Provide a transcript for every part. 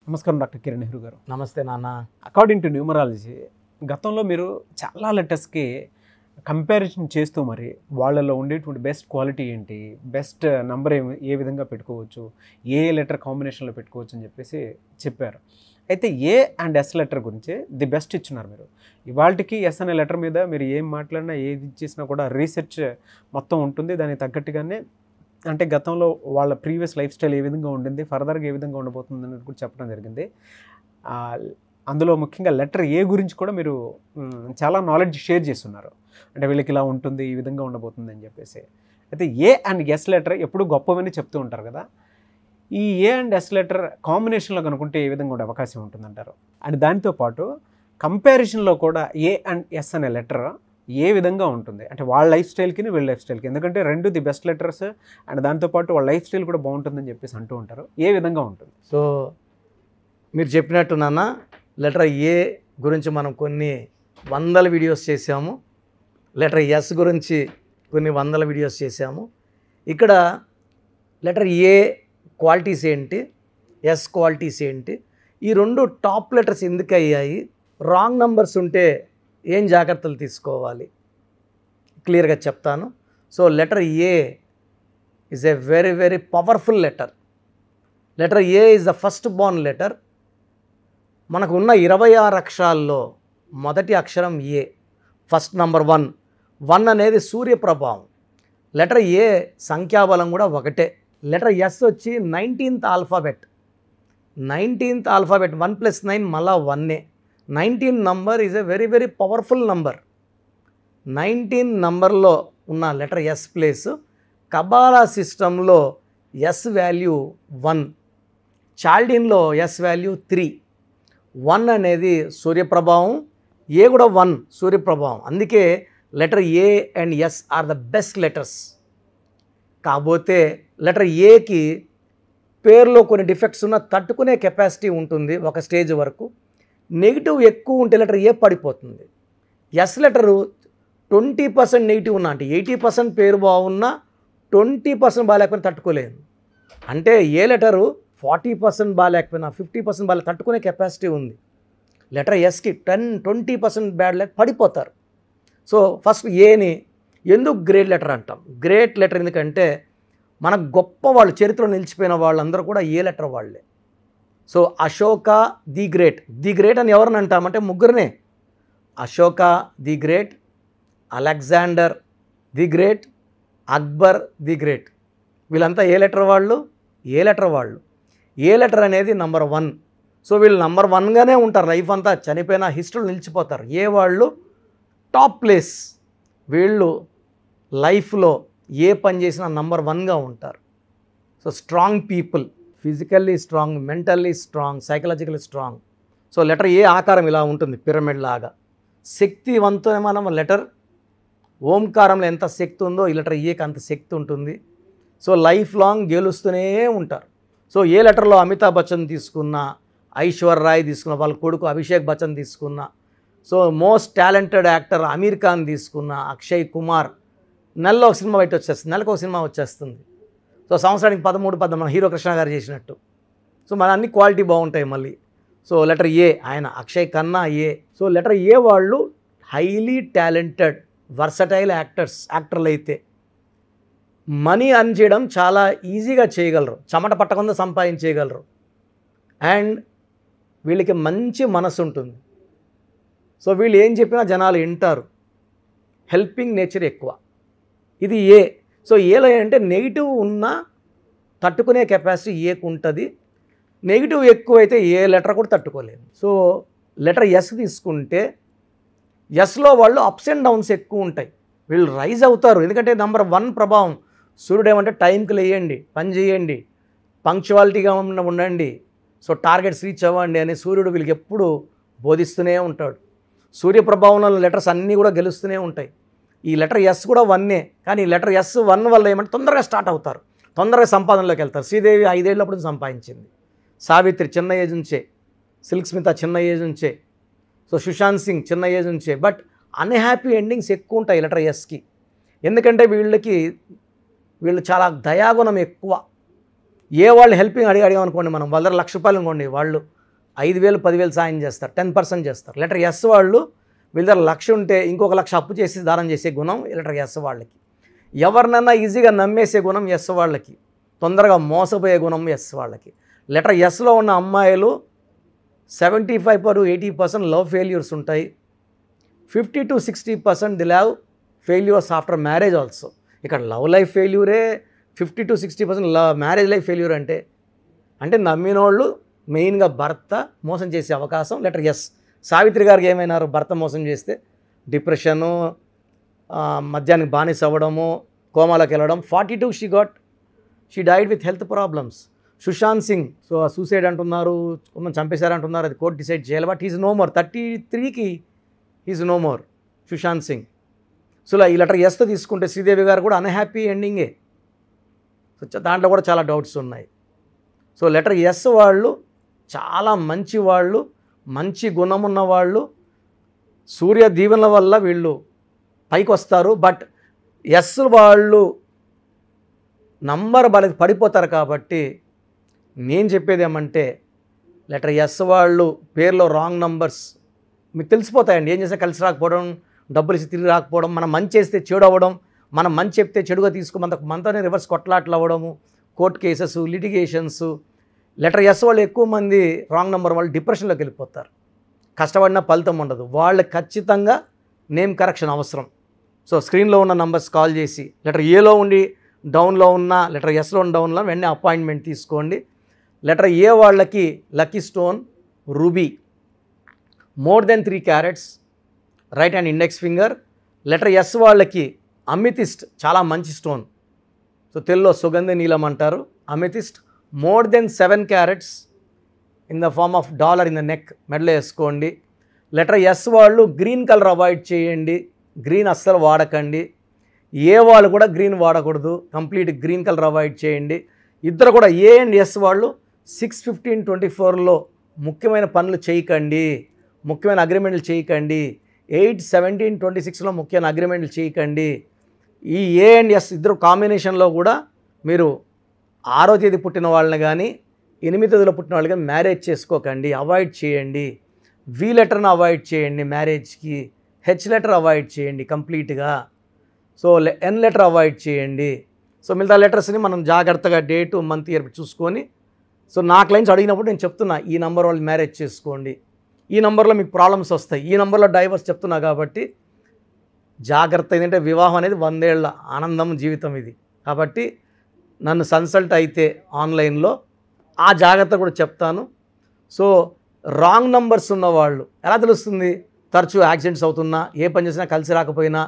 నమస్కారం డాక్టర్ కిరణ్ నెహ్రూ గారు. నమస్తే నాన్న. అకార్డింగ్ టు న్యూమరాలజీ గతంలో మీరు చాలా లెటర్స్కి కంపారిజన్ చేస్తూ మరి వాళ్ళలో ఉండేటువంటి బెస్ట్ క్వాలిటీ ఏంటి, బెస్ట్ నంబర్ ఏ విధంగా పెట్టుకోవచ్చు, ఏ లెటర్ కాంబినేషన్లో పెట్టుకోవచ్చు అని చెప్పేసి చెప్పారు. అయితే ఏ అండ్ ఎస్ లెటర్ గురించి ది బెస్ట్ ఇచ్చున్నారు మీరు. ఇవాళకి ఎస్ అనే లెటర్ మీద మీరు ఏం మాట్లాడినా ఏది చేసినా కూడా రీసెర్చ్ మొత్తం ఉంటుంది. దానికి తగ్గట్టుగానే అంటే గతంలో వాళ్ళ ప్రీవియస్ లైఫ్ స్టైల్ ఏ విధంగా ఉండింది, ఫర్దర్గా ఏ విధంగా ఉండబోతుంది అనేది కూడా చెప్పడం జరిగింది. అందులో ముఖ్యంగా లెటర్ ఏ గురించి కూడా మీరు చాలా నాలెడ్జ్ షేర్ చేస్తున్నారు. అంటే వీళ్ళకి ఇలా ఉంటుంది, ఈ విధంగా ఉండబోతుంది అని చెప్పేసి. అయితే ఏ అండ్ ఎస్ లెటర్ ఎప్పుడు గొప్పవని చెప్తూ ఉంటారు కదా. ఈ ఏ అండ్ ఎస్ లెటర్ కాంబినేషన్లో కనుక్కుంటే ఏ విధంగా ఉండే అవకాశం ఉంటుందంటారు? అండ్ దానితో పాటు కంపారిజన్లో కూడా ఏ అండ్ ఎస్ అనే లెటర్ ఏ విధంగా ఉంటుంది, అంటే వాళ్ళ లైఫ్ స్టైల్కి వీళ్ళ లైఫ్ స్టైల్కి, ఎందుకంటే రెండు ది బెస్ట్ లెటర్స్ అండ్ దాంతోపాటు వాళ్ళ లైఫ్ స్టైల్ కూడా బాగుంటుందని చెప్పేసి అంటూ ఉంటారు. ఏ విధంగా ఉంటుంది? సో మీరు చెప్పినట్టు నాన్న, లెటర్ ఏ గురించి మనం కొన్ని వందల వీడియోస్ చేసాము, లెటర్ ఎస్ గురించి కొన్ని వందల వీడియోస్ చేసాము. ఇక్కడ లెటర్ ఏ క్వాలిటీస్ ఏంటి, ఎస్ క్వాలిటీస్ ఏంటి, ఈ రెండు టాప్ లెటర్స్ ఎందుకు అయ్యాయి, రాంగ్ నంబర్స్ ఉంటే ఏం జాగ్రత్తలు తీసుకోవాలి క్లియర్గా చెప్తాను. So letter A is a very very powerful letter. Letter A is the first Born letter. మనకు ఉన్న 26 అక్షరాల్లో మొదటి అక్షరం ఏ, ఫస్ట్ నంబర్ 1 అనేది సూర్య ప్రభావం. లెటర్ ఏ సంఖ్యాబలం కూడా ఒకటే. లెటర్ ఎస్ వచ్చి 19th ఆల్ఫాబెట్. 19th ఆల్ఫాబెట్ 1 + 9 మళ్ళా 1. 19 number is a very very powerful number. 19 నంబర్లో ఉన్న లెటర్ ఎస్ ప్లేస్ కబాలా సిస్టంలో ఎస్ వాల్యూ 1, చాల్డిన్లో ఎస్ వాల్యూ 3. 1 అనేది సూర్యప్రభావం, ఏ కూడా 1 సూర్యప్రభావం. అందుకే letter A and S are the best letters. కాకపోతే లెటర్ ఏకి పేరులో కొన్ని డిఫెక్ట్స్ ఉన్న తట్టుకునే కెపాసిటీ ఉంటుంది ఒక స్టేజ్ వరకు. నెగిటివ్ ఎక్కువ ఉంటే లెటర్ ఏ పడిపోతుంది. ఎస్ లెటరు 20% నెగిటివ్ ఉన్నా, అంటే 80% పేరు బాగున్నా 20% బాగాలేకపోయినా తట్టుకోలేదు. అంటే ఏ లెటరు 40% బాగాలేకపోయినా 50% బాగా తట్టుకునే కెపాసిటీ ఉంది. లెటర్ ఎస్కి 10-20% బ్యాడ్ లెటర్ పడిపోతారు. సో ఫస్ట్ ఏని ఎందుకు గ్రేట్ లెటర్ అంటాం? గ్రేట్ లెటర్ ఎందుకంటే మన గొప్ప వాళ్ళు, చరిత్రలో నిలిచిపోయిన వాళ్ళందరూ కూడా ఏ లెటర్ వాళ్ళే. So Ashoka the great. The great అని ఎవరిని అంటామంటే ముగ్గురినే. Ashoka the great, Alexander the great, Akbar the great. వీళ్ళంతా ఏ లెటర్ వాళ్ళు? ఏ లెటర్ వాళ్ళు. ఏ లెటర్ అనేది నంబర్ 1. సో వీళ్ళు నంబర్ 1గానే ఉంటారు లైఫ్ అంతా, చనిపోయిన హిస్టరీలో నిలిచిపోతారు. ఏ వాళ్ళు టాప్ ప్లేస్. వీళ్ళు లైఫ్లో ఏ పని చేసినా నంబర్ 1గా ఉంటారు. So strong people, physically strong, mentally strong, psychologically strong. So letter A ఆకారం ఇలా ఉంటుంది, పిరమిడ్ లాగా. శక్తివంతమైన లెటర్. ఓంకారంలో ఎంత శక్తి ఉందో ఈ లెటర్ ఏకి అంత శక్తి ఉంటుంది. సో లైఫ్ లాంగ్ గెలుస్తూనే ఉంటారు. సో ఏ లెటర్లో అమితాబ్ బచ్చన్ తీసుకున్నా, ఐశ్వర్య రాయ్ తీసుకున్న, వాళ్ళ కొడుకు అభిషేక్ బచ్చన్ తీసుకున్నా, so most talented actor Aamir Khan తీసుకున్న, అక్షయ్ కుమార్, నెలలో ఒక సినిమా బయట వచ్చేస్తుంది, నెలకు ఒక సినిమా వచ్చేస్తుంది. సో సంవత్సరానికి 13 మన హీరో కృష్ణ గారు చేసినట్టు. సో మన అన్ని క్వాలిటీ బాగుంటాయి మళ్ళీ. సో లెటర్ ఏ, ఆయన అక్షయ్ ఖన్నా ఏ. సో లెటర్ ఏ వాళ్ళు హైలీ టాలెంటెడ్ వర్సటైల్ యాక్టర్లు అయితే మనీ అర్న్ చేయడం చాలా ఈజీగా చేయగలరు, చెమట పట్టకుండా సంపాదించేయగలరు. అండ్ వీళ్ళకి మంచి మనసు ఉంటుంది. సో వీళ్ళు ఏం చెప్పినా జనాలు వింటారు. హెల్పింగ్ నేచర్ ఎక్కువ. ఇది ఏ. సో ఏలో అంటే నెగిటివ్ ఉన్నా తట్టుకునే కెపాసిటీ ఏకు ఉంటుంది. నెగిటివ్ ఎక్కువైతే ఏ లెటర్ కూడా తట్టుకోలేదు. సో లెటర్ ఎస్ తీసుకుంటే ఎస్లో వాళ్ళు అప్స్ అండ్ డౌన్స్ ఎక్కువ ఉంటాయి. వీళ్ళు రైజ్ అవుతారు, ఎందుకంటే నంబర్ 1 ప్రభావం. సూర్యుడు ఏమంటే టైంకి లేయండి, పని చేయండి, పంక్చువాలిటీగా ఉండండి, సో టార్గెట్స్ రీచ్ అవ్వండి అని సూర్యుడు వీళ్ళకి ఎప్పుడు బోధిస్తూనే ఉంటాడు. సూర్యప్రభావంలో లెటర్స్ అన్నీ కూడా గెలుస్తూనే ఉంటాయి. ఈ లెటర్ ఎస్ కూడా 1, కానీ లెటర్ ఎస్ 1 వల్ల ఏమంటే తొందరగా స్టార్ట్ అవుతారు, తొందరగా సంపాదనలోకి వెళ్తారు. శ్రీదేవి 5 ఏళ్ళప్పుడు సంపాదించింది, సావిత్రి చిన్న ఏజ్ నుంచే, సిల్క్ స్మిత చిన్న ఏజ్ నుంచే, సో సుశాంత్ సింగ్ చిన్న ఏజ్ నుంచే. బట్ అన్హ్యాపీ ఎండింగ్స్ ఎక్కువ ఉంటాయి లెటర్ ఎస్కి. ఎందుకంటే వీళ్ళు చాలా దయాగుణం ఎక్కువ. ఏ వాళ్ళు హెల్పింగ్ అడిగామనుకోండి, మనం వాళ్ళ దగ్గర ₹1,00,000 అనుకోండి, వాళ్ళు 5,000 10,000 సాయం చేస్తారు, 10% చేస్తారు. లెటర్ ఎస్ వాళ్ళు వీళ్ళ దగ్గర 1,00,000 ఉంటే ఇంకొక 1,00,000 అప్పు చేసి దానం చేసే గుణం లెటర్ ఎస్ వాళ్ళకి. ఎవరినన్నా ఈజీగా నమ్మేసే గుణం ఎస్ వాళ్ళకి. తొందరగా మోసపోయే గుణం ఎస్ వాళ్ళకి. లెటర్ ఎస్లో ఉన్న అమ్మాయిలు 75 to 80% లవ్ ఫెయిల్యూర్స్ ఉంటాయి. 50 to 60% the love failures after marriage also. ఇక్కడ లవ్ లైఫ్ ఫెయిల్యూరే 50 to 60% మ్యారేజ్ లైఫ్ ఫెయిల్యూర్ అంటే నమ్మినోళ్ళు మెయిన్గా భర్త మోసం చేసే అవకాశం లెటర్ ఎస్. సావిత్రి గారికి ఏమైనారు, భర్త మోసం చేస్తే డిప్రెషను, మద్యానికి బానిస అవ్వడము, కోమాలోకి వెళ్ళడం. 42 she died with health problems. Sushant Singh suicide అంటున్నారు, చంపేశారంటున్నారు, అది కోర్టు డిసైడ్ చేయాలి. But he's no more. 33కి he's no more Sushant Singh. So ఈ లెటర్ ఎస్తో తీసుకుంటే శ్రీదేవి గారు కూడా అన్హ్యాపీ ఎండింగే. సో దాంట్లో కూడా చాలా డౌట్స్ ఉన్నాయి. సో లెటర్ ఎస్ వాళ్ళు చాలా మంచి వాళ్ళు, మంచి గుణం ఉన్న వాళ్ళు. సూర్య దీవెనల వల్ల వీళ్ళు పైకి వస్తారు. బట్ ఎస్ వాళ్ళు నంబర్ పడిపోతారు. కాబట్టి నేను చెప్పేది ఏమంటే లెటర్ ఎస్ వాళ్ళు పేర్లో రాంగ్ నంబర్స్ మీకు తెలిసిపోతాయండి. ఏం చేస్తే కలిసి రాకపోవడం, డబ్బులు ఇచ్చి తిరిగి రాకపోవడం, మనం మంచి చేస్తే చెడు అవ్వడం, మనం మంచి చెప్తే చెడుగా మనతోనే రివర్స్ కొట్లాట్లు అవ్వడము, court cases, litigations. Letter S వాళ్ళు ఎక్కువ మంది రాంగ్ నెంబర్ వాళ్ళు డిప్రెషన్లోకి వెళ్ళిపోతారు. కష్టపడినా ఫలితం ఉండదు. వాళ్ళకి ఖచ్చితంగా నేమ్ కరెక్షన్ అవసరం. సో స్క్రీన్లో ఉన్న నంబర్స్ కాల్ చేసి లెటర్ ఏలో ఉండి డౌన్లో ఉన్న, లెటర్ ఎస్లో ఉన్న డౌన్లో వెంటనే అపాయింట్మెంట్ తీసుకోండి. లెటర్ ఏ వాళ్ళకి lucky stone ruby, more than 3 carats, right hand index finger. Letter S వాళ్ళకి అమితిస్ట్, చాలా మంచి స్టోన్. సో తెలుగులో సుగంధ నీలం అంటారు. Amethyst more than 7 carats in the form of dollar in the neck, మెడలో వేసుకోండి. లెటర్ ఎస్ వాళ్ళు గ్రీన్ కలర్ అవాయిడ్ చేయండి. గ్రీన్ అస్సలు వాడకండి. ఏ వాళ్ళు కూడా గ్రీన్ వాడకూడదు. కంప్లీట్ గ్రీన్ కలర్ అవాయిడ్ చేయండి. ఇద్దరు కూడా ఏ అండ్ ఎస్ వాళ్ళు 6/15/24లో ముఖ్యమైన పనులు చేయకండి, ముఖ్యమైన అగ్రిమెంట్లు చేయకండి. 8/17/26లో ముఖ్యమైన అగ్రిమెంట్లు చేయకండి. ఈ ఏ అండ్ ఎస్ ఇద్దరు కాంబినేషన్లో కూడా మీరు 6వ తేదీ పుట్టిన వాళ్ళని కానీ 8వ తేదీలో పుట్టిన వాళ్ళు కానీ మ్యారేజ్ చేసుకోకండి, అవాయిడ్ చేయండి. వి లెటర్ని అవాయిడ్ చేయండి మ్యారేజ్కి. హెచ్ లెటర్ అవాయిడ్ చేయండి కంప్లీట్గా. సో ఎన్ లెటర్ అవాయిడ్ చేయండి. సో మిగతా లెటర్స్ని మనం జాగ్రత్తగా డేటు, మంత్, ఇయర్ చూసుకొని, సో నా క్లయింట్స్ అడిగినప్పుడు నేను చెప్తున్నా ఈ నెంబర్ వాళ్ళు మ్యారేజ్ చేసుకోండి, ఈ నెంబర్లో మీకు ప్రాబ్లమ్స్ వస్తాయి, ఈ నెంబర్లో డైవర్స్ చెప్తున్నా. కాబట్టి జాగ్రత్త. ఏంటంటే వివాహం అనేది 100 ఏళ్ల ఆనందం జీవితం ఇది. కాబట్టి నన్ను కన్సల్ట్ అయితే ఆన్లైన్లో ఆ జాగ్రత్త కూడా చెప్తాను. సో రాంగ్ నంబర్స్ ఉన్నవాళ్ళు ఎలా తెలుస్తుంది? తరచూ యాక్సిడెంట్స్ అవుతున్నా, ఏ పని చేసినా కలిసి రాకపోయినా,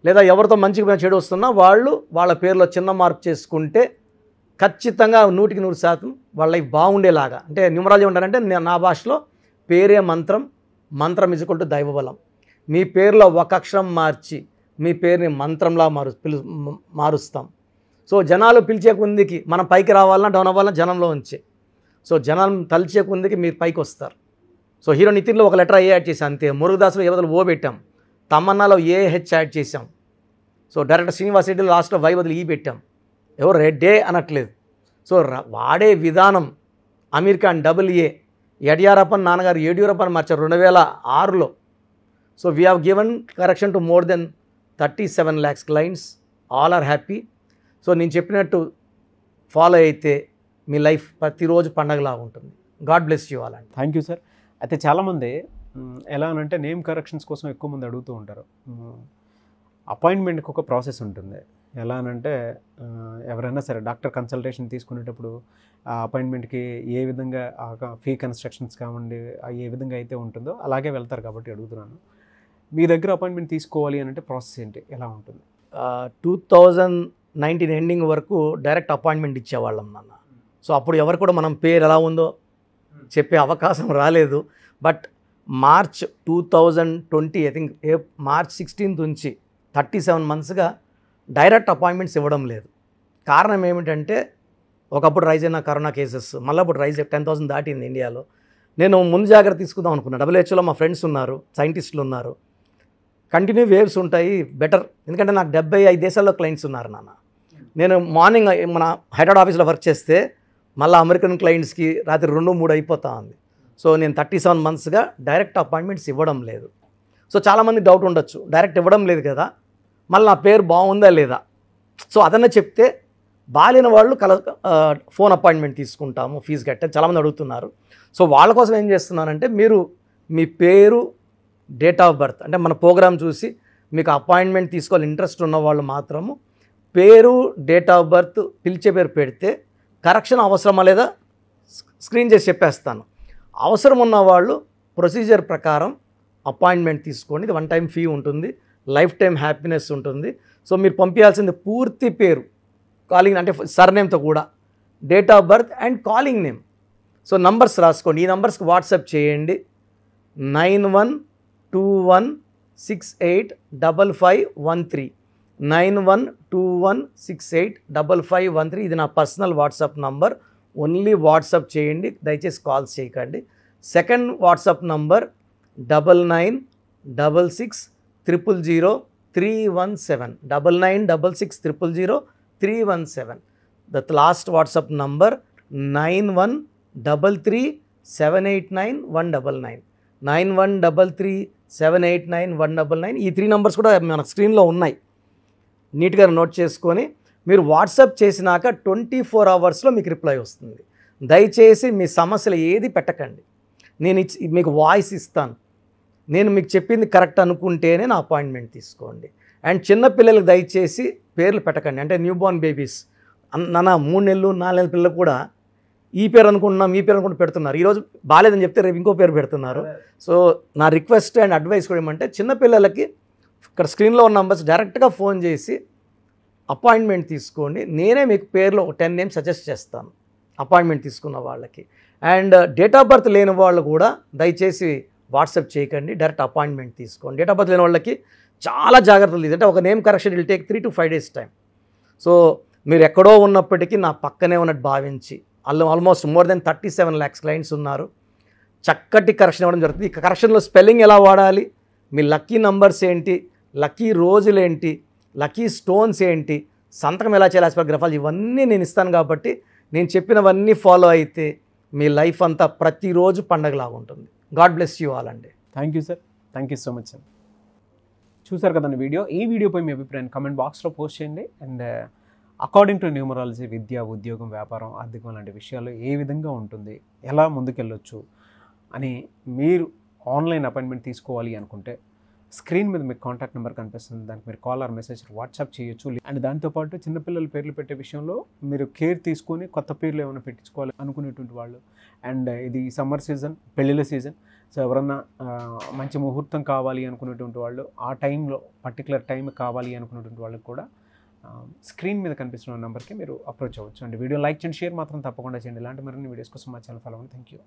లేదా ఎవరితో మంచిగా చెడు వస్తున్నా వాళ్ళు వాళ్ళ పేరులో చిన్న మార్పు చేసుకుంటే ఖచ్చితంగా 100% వాళ్ళ లైఫ్ బాగుండేలాగా. అంటే న్యూమరాలజీ ఉంటారంటే నా భాషలో పేరే మంత్రం, మంత్రం = దైవబలం. మీ పేరులో ఒక అక్షరం మార్చి మీ పేరుని మంత్రంలా మారుస్తాం. సో జనాలు పిలిచే కొందికి మనం పైకి రావాలన్నా డౌన్ అవ్వాలన్నా జనంలో ఉంచే. సో జనం తలిచే కొందికి మీరు పైకి వస్తారు. సో హీరో నితిన్లో ఒక లెటర్ ఏ యాడ్ చేసాం అంతే. మురుగదాసులో ఏ బదులు ఓ పెట్టాం. తమన్నాలో ఏహెచ్ యాడ్ చేసాం. సో డైరెక్టర్ శ్రీనివాస్ రెడ్డిలో లాస్ట్లో వై బదులు ఈ పెట్టాం. ఎవరు రెడ్డే అనట్లేదు. సో వాడే విధానం. అమీర్ ఖాన్ AA, యడియూరప్పన్ నాన్నగారు యడియూరప్పని మార్చారు 2006లో. So we have given correction to more then 37 lakhs clients. All are happy. So నేను చెప్పినట్టు ఫాలో అయితే మీ లైఫ్ ప్రతిరోజు పండగలా ఉంటుంది. గాడ్ బ్లెస్ యూ ఆల్ అండి. Thank you sir. అయితే చాలామంది ఎలా అనంటే నేమ్ కరెక్షన్స్ కోసం ఎక్కువ మంది అడుగుతూ ఉంటారు. అపాయింట్మెంట్కి ఒక ప్రాసెస్ ఉంటుంది. ఎలా అనంటే ఎవరైనా సరే డాక్టర్ కన్సల్టేషన్ తీసుకునేటప్పుడు ఆ అపాయింట్మెంట్కి ఏ విధంగా ఫీ కన్స్ట్రక్షన్స్ కావండి ఏ విధంగా అయితే ఉంటుందో అలాగే వెళ్తారు. కాబట్టి అడుగుతున్నాను, మీ దగ్గర అపాయింట్మెంట్ తీసుకోవాలి అని అంటే ప్రాసెస్ ఏంటి, ఎలా ఉంటుంది? 2019 ఎండింగ్ వరకు డైరెక్ట్ అపాయింట్మెంట్ ఇచ్చేవాళ్ళం నాన్న. సో అప్పుడు ఎవరు కూడా మనం పేరు ఎలా ఉందో చెప్పే అవకాశం రాలేదు. But March 2020 I think March 16th నుంచి 37 monthsగా డైరెక్ట్ అపాయింట్మెంట్స్ ఇవ్వడం లేదు. కారణం ఏమిటంటే ఒకప్పుడు రైజ్ అయిన కరోనా కేసెస్, మళ్ళీ ఇప్పుడు రైజ్ 10,000 దాటింది ఇండియాలో. నేను ముందు జాగ్రత్త తీసుకుందాం అనుకున్నా. WHOలో మా ఫ్రెండ్స్ ఉన్నారు, సైంటిస్టులు ఉన్నారు. కంటిన్యూ వేవ్స్ ఉంటాయి, బెటర్. ఎందుకంటే నాకు 75 దేశాల్లో క్లయింట్స్ ఉన్నారు నాన్న. నేను మార్నింగ్ మన హైదరాబాద్ ఆఫీస్లో వర్క్ చేస్తే మళ్ళీ అమెరికన్ క్లయింట్స్కి రాత్రి 2-3 అయిపోతా ఉంది. సో నేను 37 monthsగా డైరెక్ట్ అపాయింట్మెంట్స్ ఇవ్వడం లేదు. సో చాలామంది డౌట్ ఉండొచ్చు, డైరెక్ట్ ఇవ్వడం లేదు కదా, మళ్ళీ నా పేరు బాగుందా లేదా. సో అదన్నా చెప్తే బాలేని వాళ్ళు ఫోన్ అపాయింట్మెంట్ తీసుకుంటాము, ఫీజు కట్టే చాలామంది అడుగుతున్నారు. సో వాళ్ళ కోసం ఏం చేస్తున్నానంటే, మీరు మీ పేరు, డేట్ ఆఫ్ బర్త్, అంటే మన ప్రోగ్రామ్ చూసి మీకు అపాయింట్మెంట్ తీసుకోవాలి ఇంట్రెస్ట్ ఉన్న వాళ్ళు మాత్రము పేరు, డేట్ ఆఫ్ బర్త్, పిలిచే పేరు పెడితే కరెక్షన్ అవసరమా లేదా స్క్రీన్ చేసి చెప్పేస్తాను. అవసరం ఉన్న వాళ్ళు ప్రొసీజర్ ప్రకారం అపాయింట్మెంట్ తీసుకోండి. ఇది 1 time ఫీ ఉంటుంది, లైఫ్ టైం హ్యాపీనెస్ ఉంటుంది. సో మీరు పంపించాల్సింది పూర్తి పేరు, కాలింగ్ అంటే సర్నేమ్తో కూడా, date of birth and calling name. So numbers రాసుకోండి, ఈ నంబర్స్కి వాట్సాప్ చేయండి. 9121685513 9121685513. ఇది నా personal WhatsApp number. Only WhatsApp చేయండి, దయచేసి కాల్స్ చేయకండి. Second WhatsApp number 9966000317 9966000317. The last WhatsApp number 9133789199 9133789199. ఈ 3 numbers కూడా మన స్క్రీన్లో ఉన్నాయి, నీట్గా నోట్ చేసుకొని మీరు వాట్సాప్ చేసినాక 24 hours మీకు రిప్లై వస్తుంది. దయచేసి మీ సమస్యలు ఏది పెట్టకండి, నేను మీకు వాయిస్ ఇస్తాను, నేను మీకు చెప్పింది కరెక్ట్ అనుకుంటేనే నా అపాయింట్మెంట్ తీసుకోండి. అండ్ చిన్నపిల్లలకు దయచేసి పేర్లు పెట్టకండి, అంటే న్యూ బోర్న్ బేబీస్ నాన్న 3 నెలలు 4 నెలల పిల్లలు కూడా ఈ పేరు అనుకుంటున్నాం, ఈ పేరు అనుకుంటూ పెడుతున్నారు. ఈరోజు బాగాలేదని చెప్తే రేపు ఇంకో పేరు పెడుతున్నారు. సో నా రిక్వెస్ట్ అండ్ అడ్వైస్ కూడా ఏమంటే, చిన్నపిల్లలకి ఇక్కడ స్క్రీన్లో ఉన్న నంబర్స్ డైరెక్ట్గా ఫోన్ చేసి అపాయింట్మెంట్ తీసుకోండి. నేనే మీకు పేర్లో 10 names సజెస్ట్ చేస్తాను అపాయింట్మెంట్ తీసుకున్న వాళ్ళకి. అండ్ డేట్ ఆఫ్ బర్త్ లేని వాళ్ళు కూడా దయచేసి వాట్సాప్ చేయకండి, డైరెక్ట్ అపాయింట్మెంట్ తీసుకోండి. డేట్ ఆఫ్ బర్త్ లేని వాళ్ళకి చాలా జాగ్రత్తలు ఇది, అంటే ఒక name correction will take 3 to 5 days time. So మీరు ఎక్కడో ఉన్నప్పటికీ నా పక్కనే ఉన్నట్టు భావించి, almost more then 37 lakhs clients ఉన్నారు, చక్కటి కరెక్షన్ ఇవ్వడం జరుగుతుంది. ఈ కరెక్షన్లో స్పెల్లింగ్ ఎలా వాడాలి, మీ లక్కీ నంబర్స్ ఏంటి, లక్కీ రోజులు ఏంటి, లక్కీ స్టోన్స్ ఏంటి, సంతకం ఎలా చేయాలి, గ్రఫాలు, ఇవన్నీ నేను ఇస్తాను. కాబట్టి నేను చెప్పినవన్నీ ఫాలో అయితే మీ లైఫ్ అంతా ప్రతిరోజు పండగలాగా ఉంటుంది. గాడ్ బ్లెస్ యూ ఆల్ అండి. Thank you sir, thank you so much sir. చూసారు కదండి వీడియో. ఈ వీడియోపై మీ అభిప్రాయాన్ని కమెంట్ బాక్స్లో పోస్ట్ చేయండి. అండ్ అకార్డింగ్ టు న్యూమరాలజీ విద్య, ఉద్యోగం, వ్యాపారం, ఆర్థికం లాంటి విషయాలు ఏ విధంగా ఉంటుంది, ఎలా ముందుకెళ్ళొచ్చు అని మీరు ఆన్లైన్ అపాయింట్మెంట్ తీసుకోవాలి అనుకుంటే స్క్రీన్ మీద మీకు కాంటాక్ట్ నెంబర్ కనిపిస్తుంది, దానికి మీరు కాల్ ఆర్ మెసేజ్ వాట్సాప్ చేయొచ్చు. అండ్ దాంతోపాటు చిన్నపిల్లల పేర్లు పెట్టే విషయంలో మీరు కేర్ తీసుకొని కొత్త పేర్లు ఏమైనా పెట్టించుకోవాలి అనుకునేటువంటి వాళ్ళు, అండ్ ఇది సమ్మర్ సీజన్, పెళ్ళిళ్ళ సీజన్, సో ఎవరన్నా మంచి ముహూర్తం కావాలి అనుకునేటువంటి వాళ్ళు, ఆ టైంలో పర్టికులర్ టైం కావాలి అనుకునేటువంటి వాళ్ళకి కూడా స్క్రీన్ మీద కనిపిస్తున్న నెంబర్కి మీరు అప్రోచ్ అవ్వచ్చు. అండ్ వీడియో లైక్ చేయండి, షేర్ మాత్రం తప్పకుండా చేయండి. ఇలాంటి మరిన్ని వీడియోస్ కోసం మా ఛానల్ ఫాలో అవ్వండి. Thank you.